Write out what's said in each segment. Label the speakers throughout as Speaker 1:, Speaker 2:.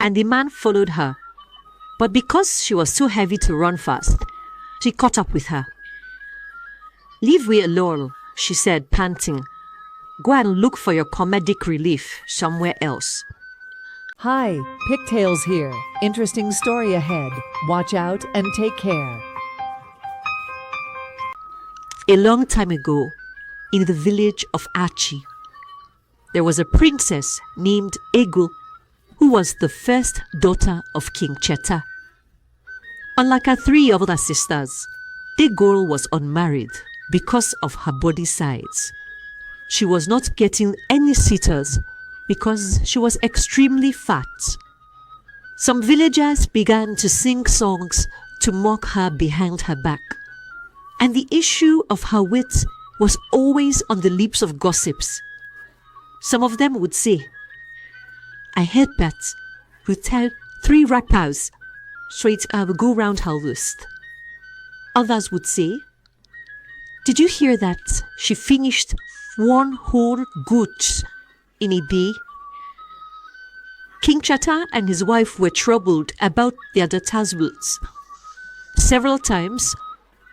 Speaker 1: and the man followed her. But because she was too heavy to run fast, she caught up with her. "Leave me alone," she said, panting. "Go and look for your comedic relief somewhere else."
Speaker 2: Hi, PicTales here. Interesting story ahead. Watch out and take care.
Speaker 1: A long time ago, in the village of Achi, there was a princess named Ego, who was the first daughter of King Cheta. Unlike her three other sisters, the girl was unmarried because of her body size. She was not getting any suitors because she was extremely fat. Some villagers began to sing songs to mock her behind her back, and the issue of her weight was always on the lips of gossips. Some of them would say, "I heard that who tell 3 rappers straight go round her waist." Others would say, "Did you hear that she finished 1 whole goat in a day?" King Chata and his wife were troubled about their daughter's weight. Several times,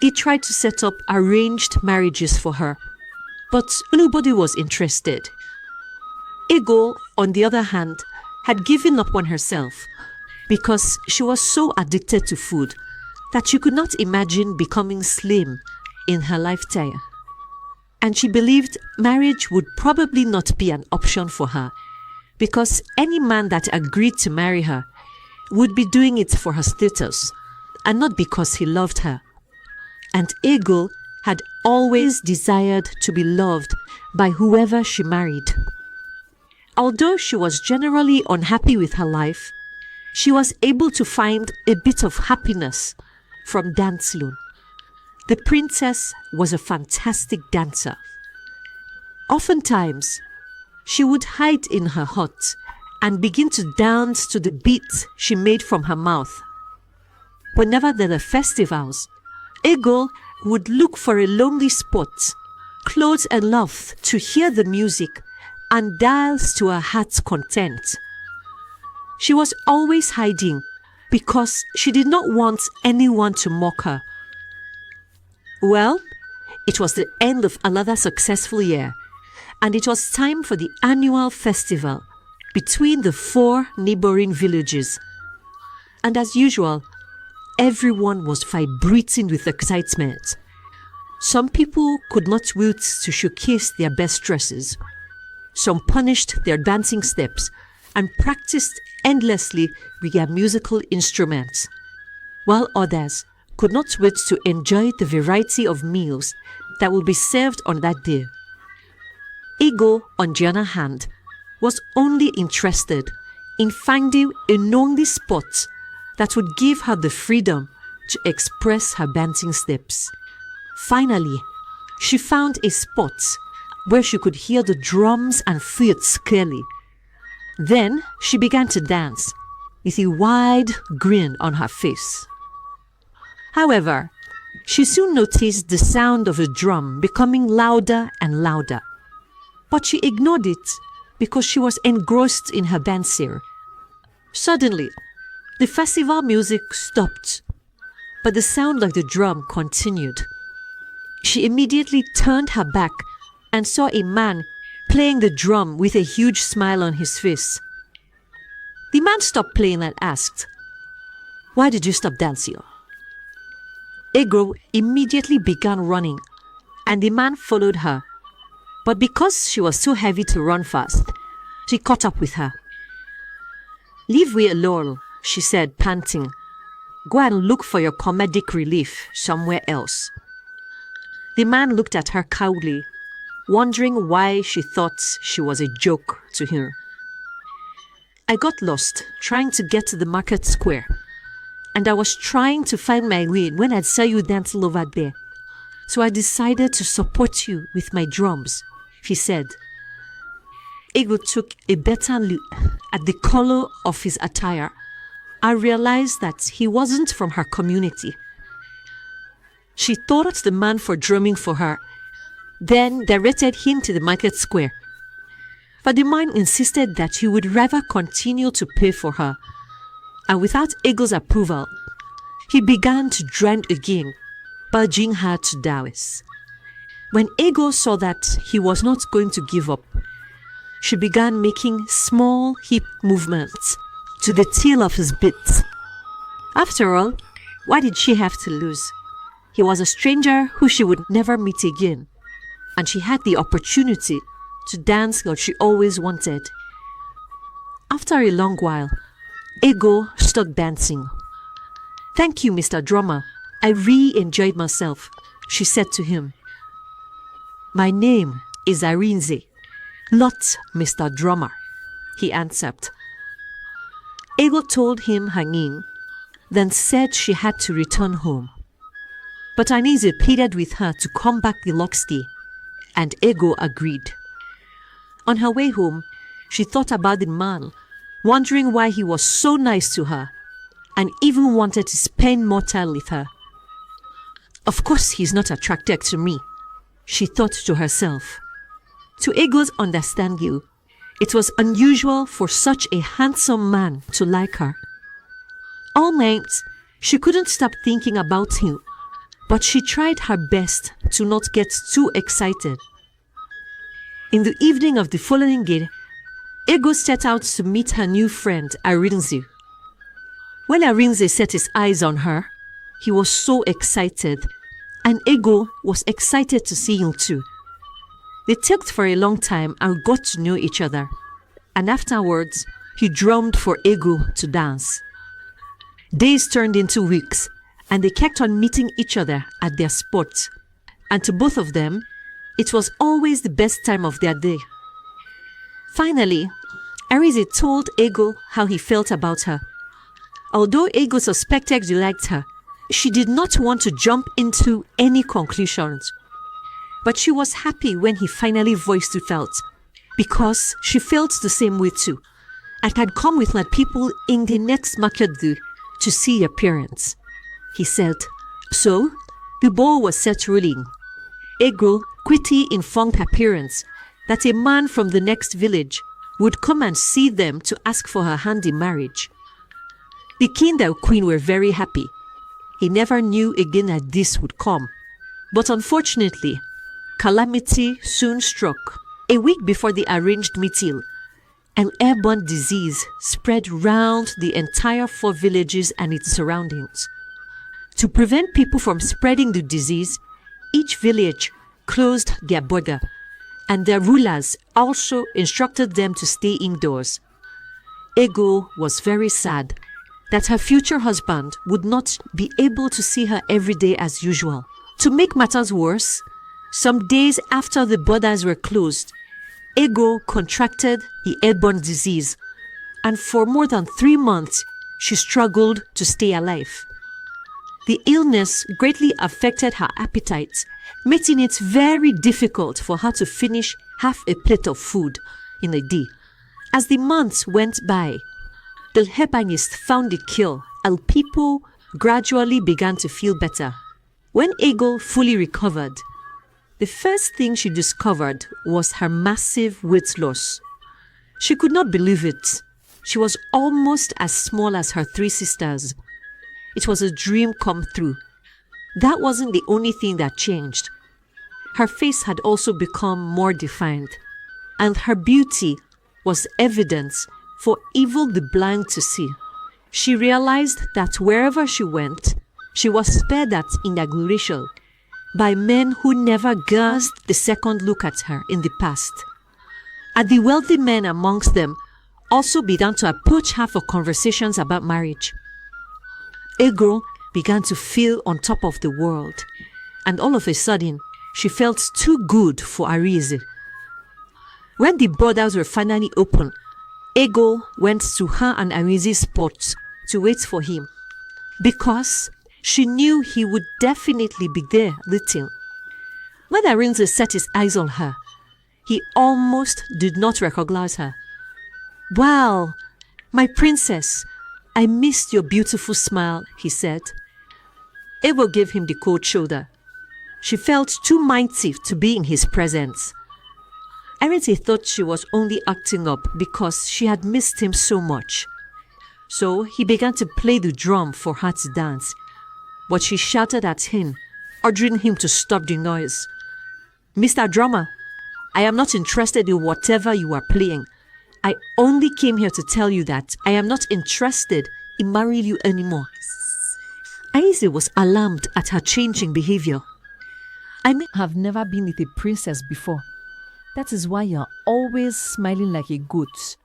Speaker 1: they tried to set up arranged marriages for her, but nobody was interested. Ego, on the other hand, had given up on herself because she was so addicted to food that she could not imagine becoming slim in her lifetime. And she believed marriage would probably not be an option for her because any man that agreed to marry her would be doing it for her status and not because he loved her. And Ego had always desired to be loved by whoever she married. Although she was generally unhappy with her life, she was able to find a bit of happiness from dancing. The princess was a fantastic dancer. Oftentimes, she would hide in her hut and begin to dance to the beat she made from her mouth. Whenever there were festivals, Ego would look for a lonely spot, close enough to hear the music and dance to her heart's content. She was always hiding because she did not want anyone to mock her. Well, it was the end of another successful year, and it was time for the annual festival between the 4 neighboring villages. And as usual, everyone was vibrating with excitement. Some people could not wait to showcase their best dresses. Some punished their dancing steps and practiced endlessly with their musical instruments, while others could not wait to enjoy the variety of meals that would be served on that day. Ego, on the other hand, was only interested in finding a lonely spot that would give her the freedom to express her dancing steps. Finally, she found a spot where she could hear the drums and flutes clearly. Then she began to dance with a wide grin on her face. However, she soon noticed the sound of a drum becoming louder and louder. But she ignored it because she was engrossed in her dancing. Suddenly, the festival music stopped, but the sound of the drum continued. She immediately turned her back and saw a man playing the drum with a huge smile on his face. The man stopped playing and asked, "Why did you stop dancing?" Ego immediately began running, and the man followed her. But because she was too heavy to run fast, she caught up with her. "Leave me alone," she said, panting. "Go and look for your comedic relief somewhere else." The man looked at her coldly, wondering why she thought she was a joke to him. "I got lost trying to get to the market square, and I was trying to find my way when I saw you dancing over there. So I decided to support you with my drums," he said. Ego took a better look at the color of his attire and realized that he wasn't from her community. She thanked the man for drumming for her, then directed him to the market square. But the man insisted that he would rather continue to pay for her and without Ego's approval, he began to dream again, urging her to dowries. When Ego saw that he was not going to give up, she began making small hip movements to the tail of his bit. After all, what did she have to lose? He was a stranger who she would never meet again, and she had the opportunity to dance what she always wanted. After a long while, Ego stopped dancing. "Thank you, Mr. Drummer. I really enjoyed myself," she said to him. "My name is Arinze, not Mr. Drummer," he answered. Ego told him her name, then said she had to return home. But Arinze pleaded with her to come back the next day, and Ego agreed. On her way home, she thought about the man, wondering why he was so nice to her, and even wanted to spend more time with her. "Of course he's not attracted to me," she thought to herself. To Ego's understanding, it was unusual for such a handsome man to like her. All night, she couldn't stop thinking about him, but she tried her best to not get too excited. In the evening of the following day, Ego set out to meet her new friend, Arinze. When Arinze set his eyes on her, he was so excited, and Ego was excited to see him too. They talked for a long time and got to know each other, and afterwards, he drummed for Ego to dance. Days turned into weeks, and they kept on meeting each other at their spots, and to both of them, it was always the best time of their day. Finally, Arinze told Ego how he felt about her. Although Ego suspected he liked her, she did not want to jump into any conclusions. But she was happy when he finally voiced it out, because she felt the same way too, and had come with her people in the next market day to see her parents. He said, so the ball was set rolling. Ego quickly informed her parents that a man from the next village would come and see them to ask for her hand in marriage. The king and queen were very happy. He never knew again that this would come. But unfortunately, calamity soon struck. A week before the arranged meeting, an airborne disease spread round the entire 4 villages and its surroundings. To prevent people from spreading the disease, each village closed their border, and their rulers also instructed them to stay indoors. Ego was very sad that her future husband would not be able to see her every day as usual. To make matters worse, some days after the borders were closed, Ego contracted the airborne disease, and for more than 3 months, she struggled to stay alive. The illness greatly affected her appetite, making it very difficult for her to finish half a plate of food in a day. As the months went by, the herbalist found a cure, and people gradually began to feel better. When Ego fully recovered, the first thing she discovered was her massive weight loss. She could not believe it. She was almost as small as her 3 sisters. It was a dream come true. That wasn't the only thing that changed. Her face had also become more defined, and her beauty was evidence for even the blind to see. She realized that wherever she went, she was spared that inauguration by men who never gasped the second look at her in the past. And the wealthy men amongst them also began to approach her for conversations about marriage. Ego began to feel on top of the world, and all of a sudden, she felt too good for Arinze. When the borders were finally open, Ego went to her and Arinze's spot to wait for him, because she knew he would definitely be there waiting. When Arinze set his eyes on her, he almost did not recognize her. "Wow, my princess, I missed your beautiful smile," he said. Ego gave him the cold shoulder. She felt too mighty to be in his presence. Arinze thought she was only acting up because she had missed him so much. So he began to play the drum for her to dance. But she shouted at him, ordering him to stop the noise. "Mr. Drummer, I am not interested in whatever you are playing. I only came here to tell you that I am not interested in marrying you anymore." Arinze was alarmed at her changing behavior.
Speaker 2: "I may have never been with a princess before. That is why you're always smiling like a goat."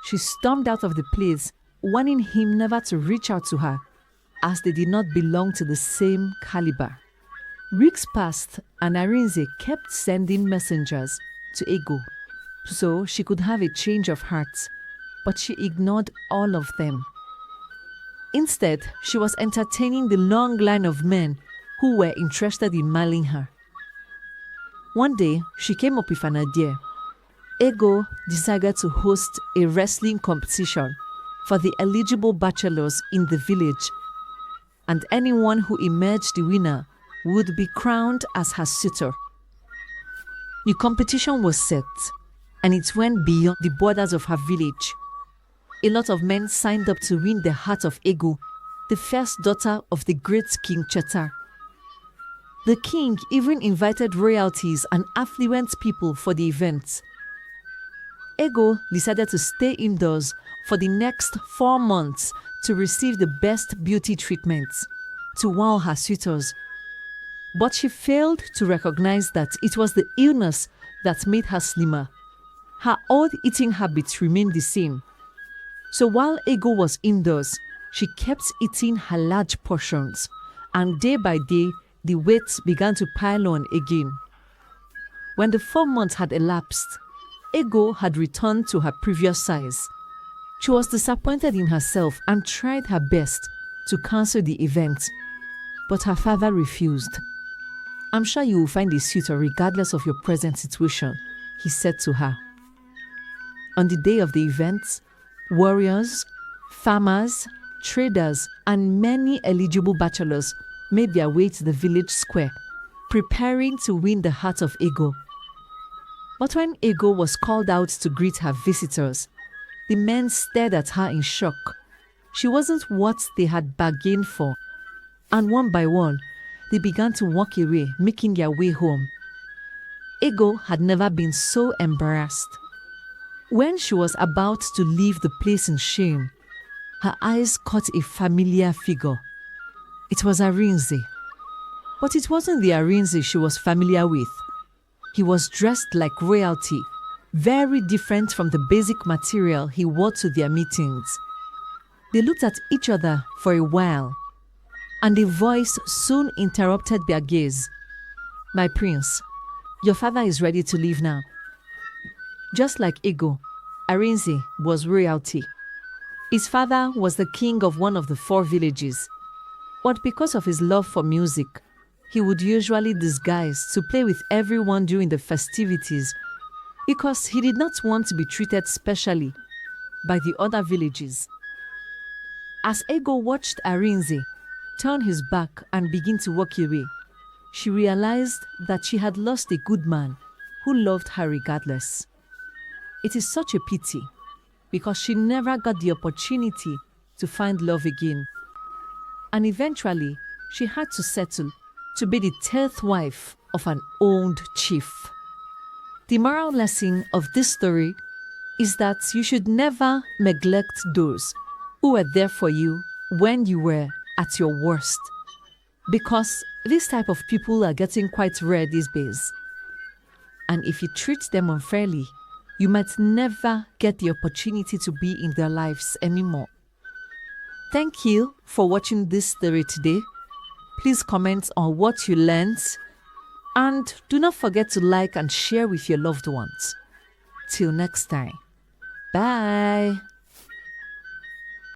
Speaker 2: She stormed out of the place, warning him never to reach out to her, as they did not belong to the same caliber. Weeks passed, and Arinze kept sending messengers to Ego so she could have a change of heart, but she ignored all of them. Instead, she was entertaining the long line of men who were interested in marrying her. One day, she came up with an idea. Ego decided to host a wrestling competition for the eligible bachelors in the village, and anyone who emerged the winner would be crowned as her suitor. The competition was set, and it went beyond the borders of her village. A lot of men signed up to win the heart of Ego, the first daughter of the great King Chetar. The king even invited royalties and affluent people for the event. Ego decided to stay indoors for the next 4 months to receive the best beauty treatment to wow her suitors. But she failed to recognize that it was the illness that made her slimmer. Her old eating habits remained the same. So while Ego was indoors, she kept eating her large portions, and day by day, the weight began to pile on again. When the 4 months had elapsed, Ego had returned to her previous size. She was disappointed in herself and tried her best to cancel the event, but her father refused. "I'm sure you will find a suitor regardless of your present situation," he said to her. On the day of the event, warriors, farmers, traders, and many eligible bachelors made their way to the village square, preparing to win the heart of Ego. But when Ego was called out to greet her visitors, the men stared at her in shock. She wasn't what they had bargained for, and one by one, they began to walk away, making their way home. Ego had never been so embarrassed. When she was about to leave the place in shame, her eyes caught a familiar figure. It was Arinze. But it wasn't the Arinze she was familiar with. He was dressed like royalty, very different from the basic material he wore to their meetings. They looked at each other for a while, and a voice soon interrupted their gaze. "My prince, your father is ready to leave now." Just like Ego, Arinze was royalty. His father was the king of one of the 4 villages, but because of his love for music, he would usually disguise to play with everyone during the festivities because he did not want to be treated specially by the other villages. As Ego watched Arinze turn his back and begin to walk away, she realized that she had lost a good man who loved her regardless. It is such a pity because she never got the opportunity to find love again. And eventually, she had to settle to be the 10th wife of an old chief. The moral lesson of this story is that you should never neglect those who were there for you when you were at your worst, because this type of people are getting quite rare these days. And if you treat them unfairly, you might never get the opportunity to be in their lives anymore. Thank you for watching this story today. Please comment on what you learned, and do not forget to like and share with your loved ones. Till next time, bye.